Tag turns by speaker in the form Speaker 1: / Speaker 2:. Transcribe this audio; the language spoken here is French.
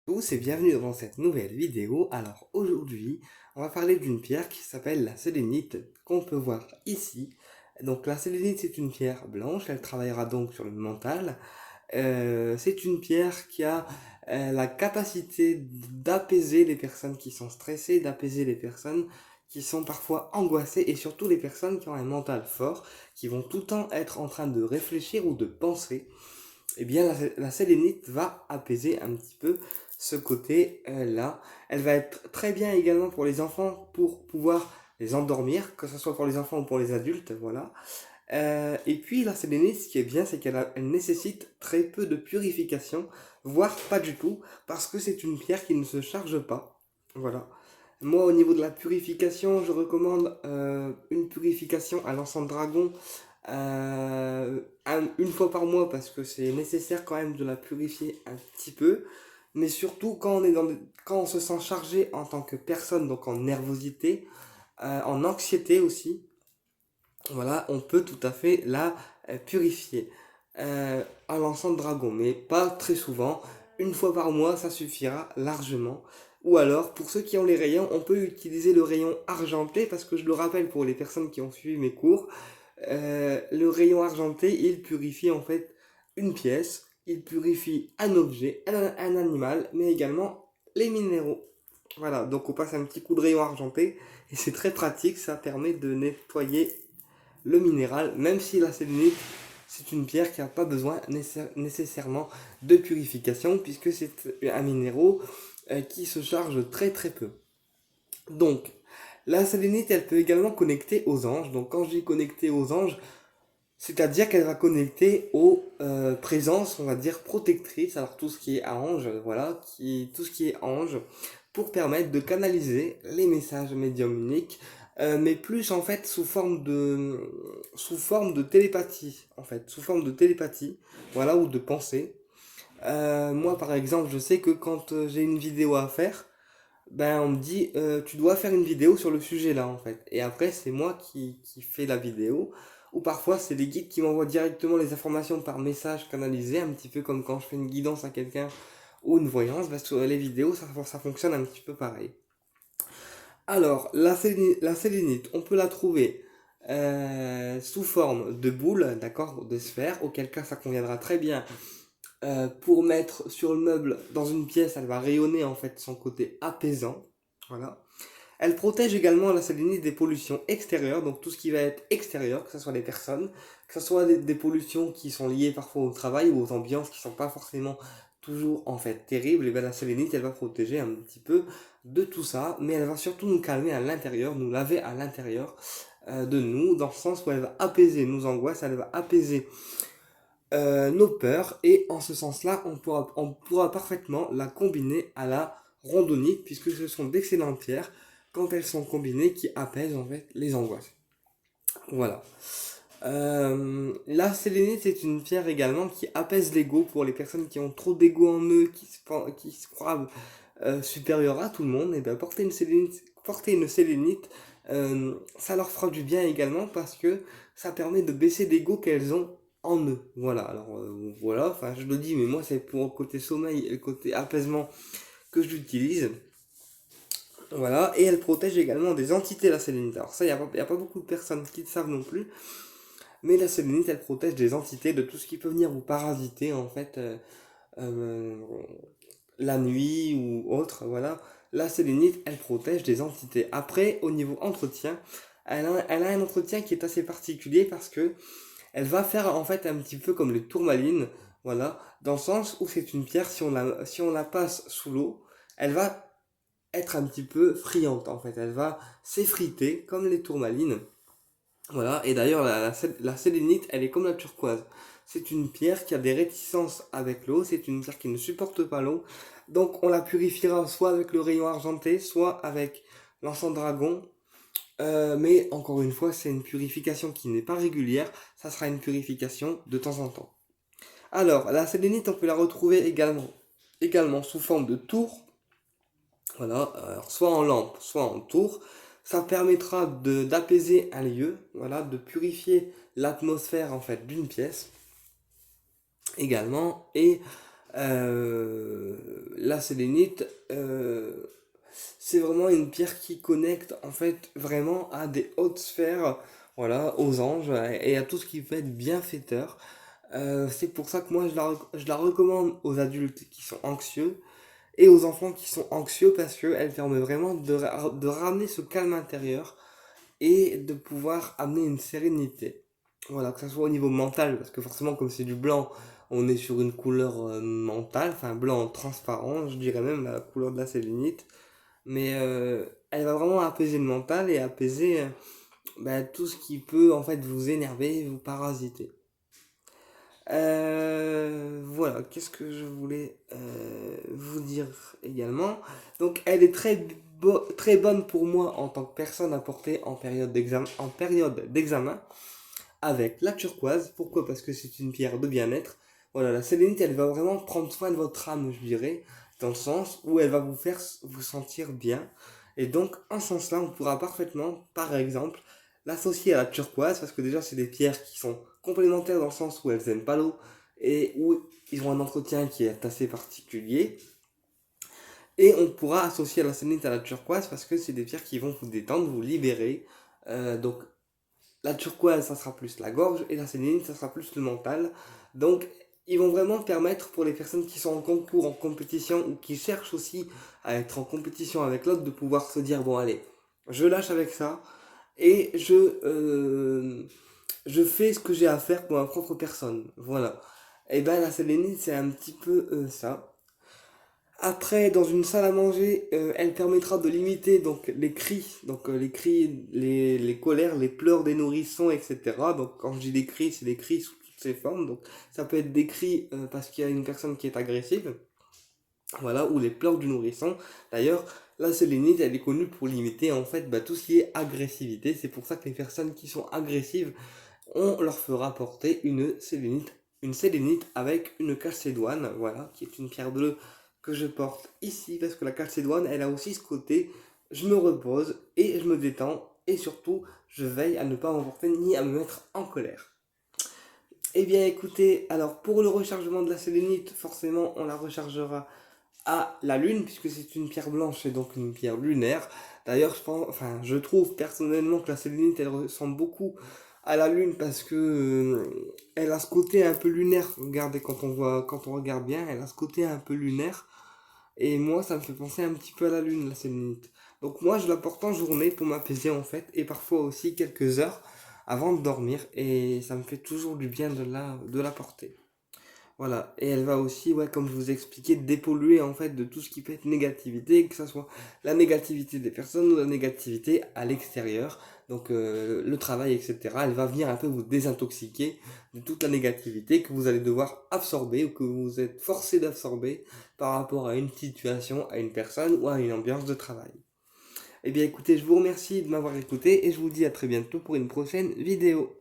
Speaker 1: Tous et bienvenue dans cette nouvelle vidéo. Alors aujourd'hui, on va parler d'une pierre qui s'appelle la sélénite qu'on peut voir ici. Donc la sélénite c'est une pierre blanche, elle travaillera donc sur le mental. C'est une pierre qui a la capacité d'apaiser les personnes qui sont stressées, d'apaiser les personnes qui sont parfois angoissées et surtout les personnes qui ont un mental fort, qui vont tout le temps être en train de réfléchir ou de penser. Eh bien, la sélénite va apaiser un petit peu ce côté-là. Elle va être très bien également pour les enfants pour pouvoir les endormir, que ce soit pour les enfants ou pour les adultes, voilà. Et puis la sélénite, ce qui est bien, c'est elle nécessite très peu de purification, voire pas du tout, parce que c'est une pierre qui ne se charge pas. Voilà. Moi, au niveau de la purification, je recommande une purification à l'encens dragon une fois par mois parce que c'est nécessaire quand même de la purifier un petit peu. Mais surtout quand on se sent chargé en tant que personne, donc en nervosité, en anxiété aussi, voilà, on peut tout à fait la purifier à l'encens dragon, mais pas très souvent. Une fois par mois, ça suffira largement. Ou alors, pour ceux qui ont les rayons, on peut utiliser le rayon argenté, parce que je le rappelle pour les personnes qui ont suivi mes cours, le rayon argenté, il purifie en fait une pièce, il purifie un objet, un animal, mais également les minéraux. Voilà, donc on passe un petit coup de rayon argenté, et c'est très pratique, ça permet de nettoyer le minéral, même si la sélénite, c'est une pierre qui n'a pas besoin nécessairement de purification, puisque c'est un minéraux qui se charge très très peu. Donc, la sélénite, elle peut également connecter aux anges. Donc, quand je dis connecter aux anges, c'est-à-dire qu'elle va connecter aux présences, on va dire, protectrices. Alors, tout ce qui est ange, voilà, tout ce qui est ange, pour permettre de canaliser les messages médiumniques, mais plus en fait sous forme de télépathie, en fait, sous forme de télépathie, voilà, ou de pensée. Moi, par exemple, je sais que quand j'ai une vidéo à faire, ben on me dit tu dois faire une vidéo sur le sujet là en fait. Et après c'est moi qui fais la vidéo. Ou parfois c'est les guides qui m'envoient directement les informations par message canalisé, un petit peu comme quand je fais une guidance à quelqu'un ou une voyance, ben, sur les vidéos ça fonctionne un petit peu pareil. Alors la sélénite, on peut la trouver sous forme de boule, d'accord, de sphère, auquel cas ça conviendra très bien pour mettre sur le meuble dans une pièce, elle va rayonner en fait son côté apaisant. Voilà. Elle protège également la sélénite des pollutions extérieures, donc tout ce qui va être extérieur, que ce soit les personnes, que ce soit des pollutions qui sont liées parfois au travail ou aux ambiances qui sont pas forcément toujours en fait terribles, et bien la sélénite elle va protéger un petit peu de tout ça, mais elle va surtout nous calmer à l'intérieur, nous laver à l'intérieur de nous, dans le sens où elle va apaiser nos angoisses, elle va apaiser nos peurs, et en ce sens-là, on pourra parfaitement la combiner à la randonnée, puisque ce sont d'excellentes pierres quand elles sont combinées qui apaisent en fait les angoisses. Voilà. La sélénite c'est une pierre également qui apaise l'ego pour les personnes qui ont trop d'ego en eux, qui se croient supérieurs à tout le monde. Et bien porter une sélénite, ça leur fera du bien également parce que ça permet de baisser l'ego qu'elles ont en eux. Voilà. Alors voilà. Enfin, je le dis, mais moi c'est pour le côté sommeil et le côté apaisement que je l'utilise. Voilà, et elle protège également des entités, la sélénite. Alors ça, y a pas beaucoup de personnes qui le savent non plus, mais la sélénite, elle protège des entités, de tout ce qui peut venir vous parasiter, en fait, euh, la nuit ou autre, voilà. La sélénite, elle protège des entités. Après, au niveau entretien, elle a un entretien qui est assez particulier parce que elle va faire, en fait, un petit peu comme les tourmalines, voilà, dans le sens où c'est une pierre, si on la passe sous l'eau, elle va être un petit peu friante, en fait. Elle va s'effriter, comme les tourmalines. Voilà, et d'ailleurs la sélénite, elle est comme la turquoise. C'est une pierre qui a des réticences avec l'eau, c'est une pierre qui ne supporte pas l'eau. Donc on la purifiera soit avec le rayon argenté, soit avec l'encens dragon. Mais encore une fois, c'est une purification qui n'est pas régulière, ça sera une purification de temps en temps. Alors, la sélénite, on peut la retrouver également sous forme de tour. Voilà, alors soit en lampe, soit en tour. Ça permettra d'apaiser un lieu, voilà, de purifier l'atmosphère en fait d'une pièce également. Et La sélénite, c'est vraiment une pierre qui connecte en fait vraiment à des hautes sphères, voilà, aux anges et à tout ce qui peut être bienfaiteur. C'est pour ça que moi je la recommande aux adultes qui sont anxieux et aux enfants qui sont anxieux parce qu'elle permet vraiment de ramener ce calme intérieur et de pouvoir amener une sérénité. Voilà, que ce soit au niveau mental, parce que forcément, comme c'est du blanc, on est sur une couleur mentale, enfin blanc transparent, je dirais même la couleur de la sélénite. Mais elle va vraiment apaiser le mental et apaiser tout ce qui peut en fait vous énerver, vous parasiter. Voilà, qu'est-ce que je voulais vous dire également. Donc, elle est très bonne pour moi en tant que personne à porter en période d'examen avec la turquoise. Pourquoi? Parce que c'est une pierre de bien-être. Voilà, la sélénite, elle va vraiment prendre soin de votre âme, je dirais, dans le sens où elle va vous faire vous sentir bien. Et donc, en ce sens-là, on pourra parfaitement, par exemple, l'associer à la turquoise, parce que déjà, c'est des pierres qui sont complémentaires dans le sens où elles n'aiment pas l'eau et où ils ont un entretien qui est assez particulier. Et on pourra associer la sélénite à la turquoise parce que c'est des pierres qui vont vous détendre, vous libérer. Donc la turquoise, ça sera plus la gorge et la sélénite, ça sera plus le mental. Donc, ils vont vraiment permettre pour les personnes qui sont en concours, en compétition ou qui cherchent aussi à être en compétition avec l'autre de pouvoir se dire bon, allez, je lâche avec ça et je fais ce que j'ai à faire pour ma propre personne. Voilà. Et ben, la sélénite, c'est un petit peu ça. Après, dans une salle à manger, elle permettra de limiter donc les cris, les colères, les pleurs des nourrissons, etc. Donc quand je dis des cris, c'est des cris sous toutes ses formes. Donc ça peut être des cris parce qu'il y a une personne qui est agressive, voilà, ou les pleurs du nourrisson. D'ailleurs, la sélénite, elle est connue pour limiter en fait tout ce qui est agressivité. C'est pour ça que les personnes qui sont agressives, on leur fera porter une sélénite avec une calcédoine, voilà, qui est une pierre bleue que je porte ici, parce que la calcédoine, elle a aussi ce côté, je me repose et je me détends, et surtout, je veille à ne pas m'emporter ni à me mettre en colère. Eh bien écoutez, alors pour le rechargement de la sélénite, forcément on la rechargera à la lune, puisque c'est une pierre blanche et donc une pierre lunaire. D'ailleurs, je trouve personnellement que la sélénite, elle ressemble beaucoup à la lune parce que elle a ce côté un peu lunaire. Regardez, quand on regarde bien, elle a ce côté un peu lunaire. Et moi, ça me fait penser un petit peu à la lune, la sélénite. Donc moi, je la porte en journée pour m'apaiser en fait, et parfois aussi quelques heures avant de dormir. Et ça me fait toujours du bien de la porter. Voilà, et elle va aussi, ouais, comme je vous expliquais, dépolluer en fait de tout ce qui peut être négativité, que ce soit la négativité des personnes ou la négativité à l'extérieur, donc le travail, etc. Elle va venir un peu vous désintoxiquer de toute la négativité que vous allez devoir absorber ou que vous êtes forcé d'absorber par rapport à une situation, à une personne ou à une ambiance de travail. Eh bien écoutez, je vous remercie de m'avoir écouté et je vous dis à très bientôt pour une prochaine vidéo.